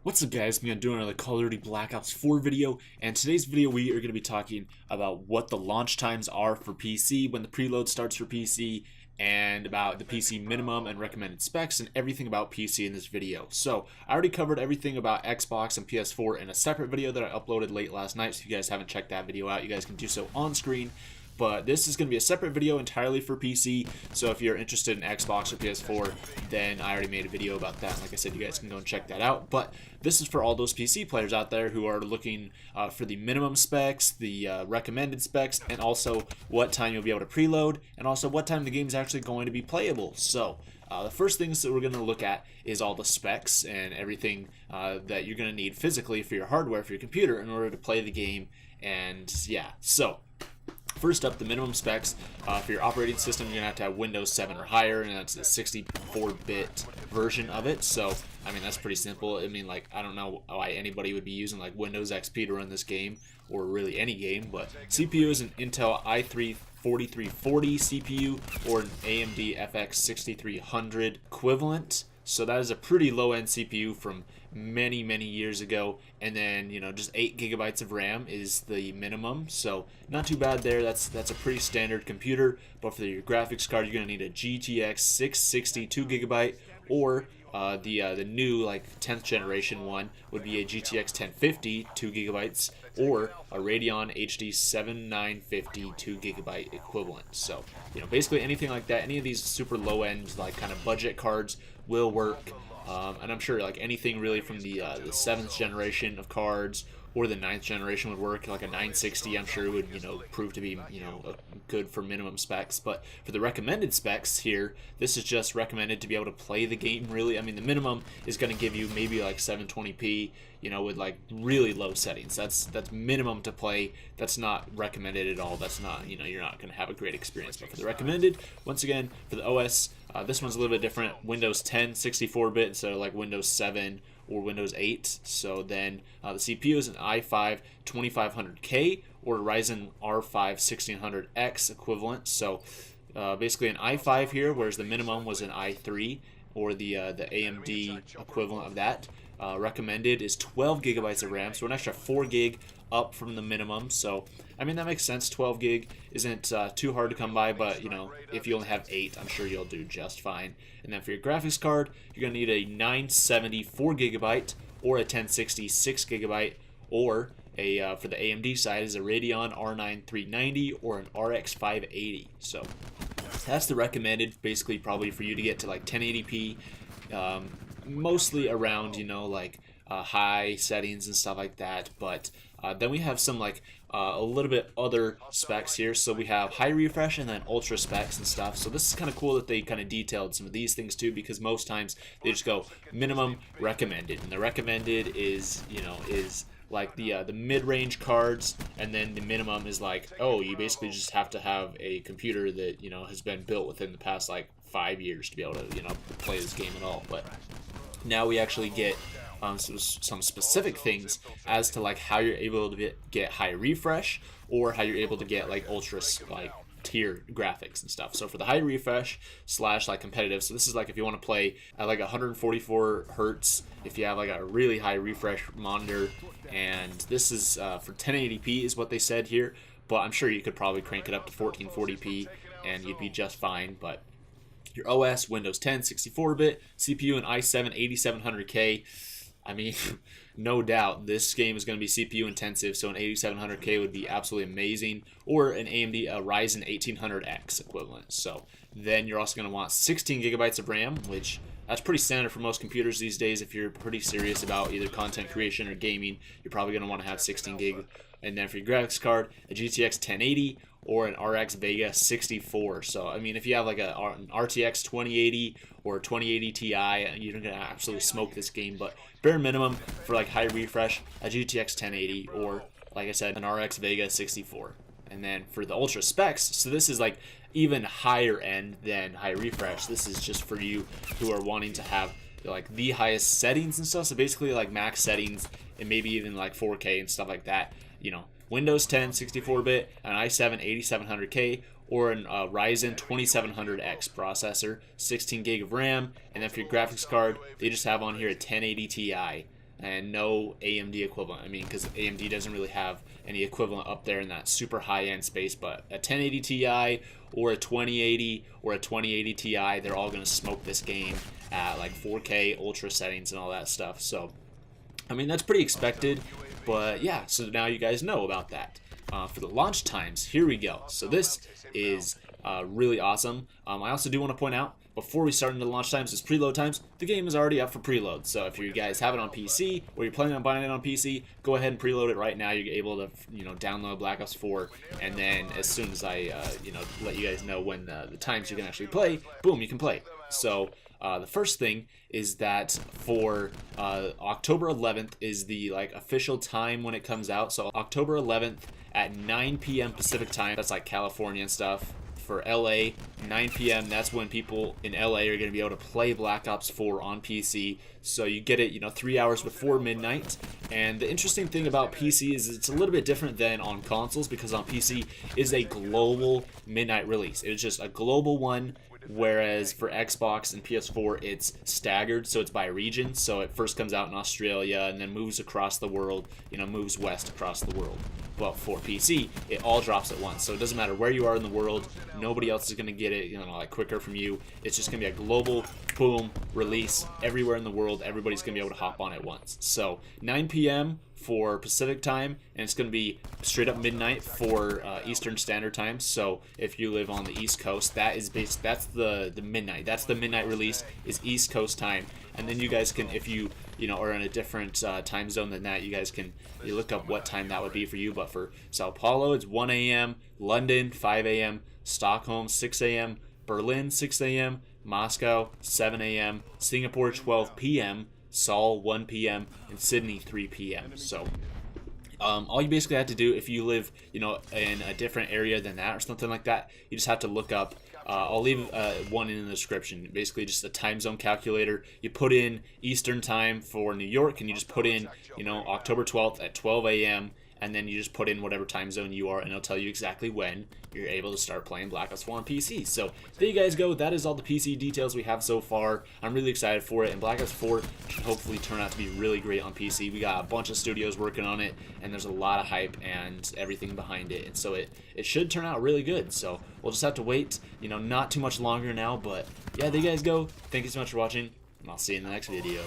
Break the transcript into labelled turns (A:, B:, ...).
A: What's up guys, me, I'm doing another Call of Duty Black Ops 4 video, and today's video we are going to be talking about what the launch times are for PC, when the preload starts for PC, and about the PC minimum and recommended specs, and everything about PC in this video. So, I already covered everything about Xbox and PS4 in a separate video that I uploaded late last night, so if you guys haven't checked that video out, you guys can do so on screen. But this is going to be a separate video entirely for PC, so if you're interested in Xbox or PS4, then I already made a video about that. Like I said, you guys can go and check that out. But this is for all those PC players out there who are looking for the minimum specs, the recommended specs, and also what time you'll be able to preload, and also what time the game's actually going to be playable. So the first things that we're going to look at is all the specs and everything that you're going to need physically for your hardware, for your computer, in order to play the game. And yeah, so first up, the minimum specs. For your operating system, you're going to have Windows 7 or higher, and that's a 64-bit version of it. So, I mean, that's pretty simple. I mean, like, I don't know why anybody would be using, like, Windows XP to run this game, or really any game, but CPU is an Intel i3 4340 CPU, or an AMD FX 6300 equivalent. So that is a pretty low-end CPU from many years ago, and then just 8 gigabytes of RAM is the minimum, so not too bad there. That's a pretty standard computer. But for your graphics card, you're gonna need a GTX 660 2GB, or the new, like, 10th generation one would be a GTX 1050 2GB, or a Radeon HD 7950 2GB equivalent. So basically anything like that, any of these super low end, like, kind of budget cards will work. And I'm sure, like, anything really from the 7th generation of cards or the 9th generation would work. Like a 960, I'm sure would prove to be good for minimum specs. But for the recommended specs here, this is just recommended to be able to play the game. Really, I mean, the minimum is going to give you maybe like 720p, with like really low settings. That's minimum to play. That's not recommended at all. That's not, you're not going to have a great experience. But for the recommended, once again, for the OS, this one's a little bit different. Windows 10 64-bit instead of like Windows 7 or Windows 8. So then the CPU is an i5 2500K or Ryzen R5 1600X equivalent. So basically an i5 here, whereas the minimum was an i3 or the AMD equivalent of that. Recommended is 12 gigabytes of RAM, so an extra 4 gig up from the minimum. So I mean, that makes sense. 12 gig isn't too hard to come by, but if you only have 8, I'm sure you'll do just fine. And then for your graphics card, you're gonna need a 970 4 gigabyte or a 1060 6 gigabyte, or a for the AMD side is a Radeon R9 390 or an RX 580. So that's the recommended, basically probably for you to get to like 1080p, mostly around like high settings and stuff like that. But then we have some like a little bit other specs here. So we have high refresh and then ultra specs and stuff. So this is kind of cool that they kind of detailed some of these things too, because most times they just go minimum, recommended, and the recommended is is like the mid-range cards, and then the minimum is like, oh, you basically just have to have a computer that has been built within the past like 5 years to be able to play this game at all. But now we actually get some specific things as to like how you're able to get high refresh, or how you're able to get like ultra like tier graphics and stuff. So for the high refresh / like competitive, so this is like if you want to play at like 144 hertz, if you have like a really high refresh monitor, and this is for 1080p is what they said here, but I'm sure you could probably crank it up to 1440p and you'd be just fine. But your OS, Windows 10 64-bit, CPU an i7 8700K. I mean, no doubt this game is going to be CPU intensive, so an 8700K would be absolutely amazing, or an AMD Ryzen 1800X equivalent. So then you're also going to want 16 gigabytes of RAM, which that's pretty standard for most computers these days. If you're pretty serious about either content creation or gaming, you're probably going to want to have 16 gig. And then for your graphics card, a GTX 1080 or an RX Vega 64. So I mean, if you have like an RTX 2080 or 2080 Ti, you're gonna absolutely smoke this game. But bare minimum for like high refresh, a GTX 1080 or, like I said, an RX Vega 64. And then for the ultra specs, so this is like even higher end than high refresh. This is just for you who are wanting to have like the highest settings and stuff. So basically like max settings and maybe even like 4K and stuff like that. Windows 10 64-bit, an i7 8700K, or an Ryzen 2700X processor, 16 gig of RAM, and then for your graphics card, they just have on here a 1080 Ti. and no AMD equivalent. I mean, because AMD doesn't really have any equivalent up there in that super high-end space, but a 1080 Ti or a 2080 or a 2080 Ti, they're all going to smoke this game at like 4K ultra settings and all that stuff. So I mean, that's pretty expected, but yeah, so now you guys know about that. For the launch times, here we go. So this is really awesome. I also do want to point out, before we start into the launch times, is preload times. The game is already up for preload, so if you guys have it on PC, or you're planning on buying it on PC, go ahead and preload it right now. You're able to, download Black Ops 4, and then as soon as I, let you guys know when the times you can actually play, boom, you can play. So the first thing is that for October 11th is the official time when it comes out. So October 11th at 9 p.m. Pacific time. That's like California and stuff. For LA, 9 p.m. that's when people in LA are going to be able to play Black Ops 4 on PC. So you get it, 3 hours before midnight. And the interesting thing about PC is it's a little bit different than on consoles, because on PC is a global midnight release. It's just a global one. Whereas for Xbox and PS4, it's staggered, so it's by region. So it first comes out in Australia and then moves across the world, moves west across the world. But for PC, it all drops at once. So it doesn't matter where you are in the world, nobody else is going to get it, quicker from you. It's just going to be a global, boom, release everywhere in the world. Everybody's going to be able to hop on at once. So 9 p.m. for Pacific time, and it's going to be straight up midnight for Eastern Standard Time. So if you live on the East Coast, that's the midnight. That's the midnight release, is East Coast time. And then you guys can, if you are in a different time zone than that, you guys can look up what time that would be for you. But for Sao Paulo, it's 1 a.m., London, 5 a.m., Stockholm, 6 a.m., Berlin, 6 a.m., Moscow, 7 a.m., Singapore, 12 p.m., Seoul, 1 p.m., and Sydney, 3 p.m. So all you basically have to do, if you live in a different area than that or something like that, you just have to look up, I'll leave one in the description, basically just a time zone calculator. You put in Eastern time for New York, and you just put in October 12th at 12 a.m., and then you just put in whatever time zone you are, and it'll tell you exactly when you're able to start playing Black Ops 4 on PC. So there you guys go. That is all the PC details we have so far. I'm really excited for it, and Black Ops 4 should hopefully turn out to be really great on PC. We got a bunch of studios working on it, and there's a lot of hype and everything behind it, and so it should turn out really good. So we'll just have to wait, not too much longer now, but yeah, there you guys go. Thank you so much for watching, and I'll see you in the next video.